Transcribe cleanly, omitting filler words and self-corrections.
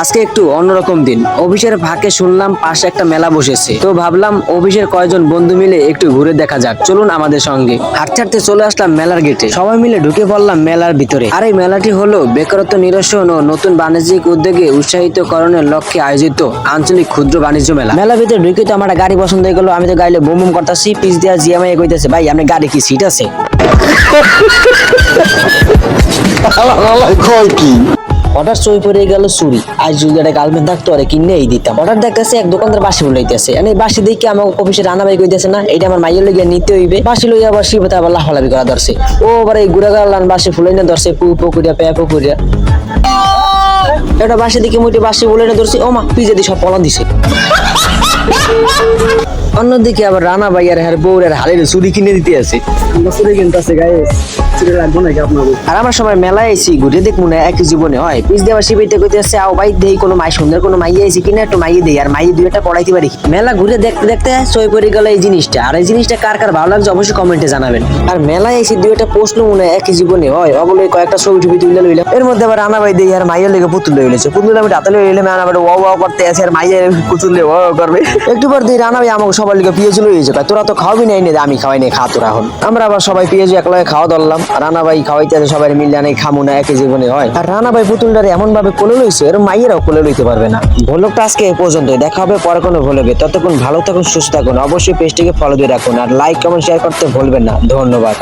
আজকে একটু অন্যরকম দিন। অফিসের ফাঁকে শুনলাম পাশে একটা মেলা বসেছে, তো ভাবলাম অফিসের কয়েকজন বন্ধু মিলে একটু ঘুরে দেখা যাক, চলুন আমাদের সঙ্গে। হাঁটতে হাঁটতে চলে আসলাম মেলার গেটে, সবাই মিলে ঢুকে পড়লাম মেলার ভিতরে। আর এই মেলাটি হলো বেকারত্ব নিরসন ও নতুন বাণিজ্যিক উদ্যোগে উৎসাহিতকরণের লক্ষ্যে আয়োজিত আঞ্চলিক ক্ষুদ্র বাণিজ্য মেলা। মেলার ভিতরে ঢুকে তো আমার একটা গাড়ি পছন্দ হয়ে গেল। আমি তো গাড়িলে বুম বুম করতেছি, পিস দিয়া জিএমআই কইতেছে, ভাই আপনার গাড়ি কি সিট আছে? হঠাৎ চই পড়ে গেল চুরি। আজ যদি একটা গার্লফ্রেন্ড থাকতো আরে কিনে এই দিতাম। হঠাৎ দেখতেছে এক দোকানদার বাসি বলাইতেছে, এই বাসি দেখে আমার অফিসে রান্না বাই কইতেছে না, এটা আমার মাইয়ের লইয়া নিতে হইবে। বাসি লইয়া আবার শিবতে আবার লাফালাফি করা ধরছে। ও আবার এই গুড়া গালান বাসি ফুলাই না ধরছে, পু পুকুরিয়া পে পুকুরিয়া। এটা বাসি দিকে মুটে বাসি বলে না ধরছে, ও মা পিজে দিয়ে সব পলা দিছে। অন্যদিকে আবার রানা ভাই আর হ্যার বউর আর হালের চুরি কিনে দিতে আছে। আর আমরা সবাই মেলায় আইছি, ঘুরে দেখবো না একই জীবনে হয়। পিস দেওয়া শিবিতে কইতে আসছে, আও ভাই দেই কোনো মাই সুন্দর কোনো মাইয়া আইছি কিনা, একটু মাইয়ে দেই। আর মাইয়ে দুই একটা পড়াইতে পারি। মেলা ঘুরে দেখতে দেখতে সই পড়ে গেল এই জিনিসটা। আর এই জিনিসটা কার কার ভালো লাগছে অবশ্যই কমেন্টে জানাবেন। আর মেলায় আইছি দুই একটা প্রশ্ন মনে একই জীবনে হয়, ওগুলো কয়েকটা ছবি টবি তুলে লইলাম। এর মধ্যে আবার রানা ভাই দেই আর মাইয়ের লেগে পুতুল লইলেছে। পুতুল আমি হাতে লইলাম, আবার ওয়া ওয়া করতে আছে আর মাইয়া পুতুল লে ওয়া করবে। একটু পর দিই রানা ভাই আমাকে সবার লিগে পেঁয়াজ লইয়েছে, তোরা তো খাওয়াবি নাই, আমি খাওয়াই নাই, খা তোরা। এখন আমরা আবার সবাই পেঁয়াজ একলাগে খাওয়া ধরলাম। রানা ভাই খাওয়াইতে আছে, সবাই মিলে নেই খামু না একই জীবনে হয়। আর রানা ভাই পুতুলটারে এমন ভাবে কোলে লইছে এর মাইয়েরাও কোলে লইতে পারবে না। ভ্লগটা আজকে এ পর্যন্তই, দেখা হবে পরে কোনো ভ্লগে। ততক্ষণ ভালো থাকুন, সুস্থ থাকুন, অবশ্যই পেজটিকে ফলো দিয়ে রাখুন আর লাইক কমেন্ট শেয়ার করতে ভুলবেন না। ধন্যবাদ।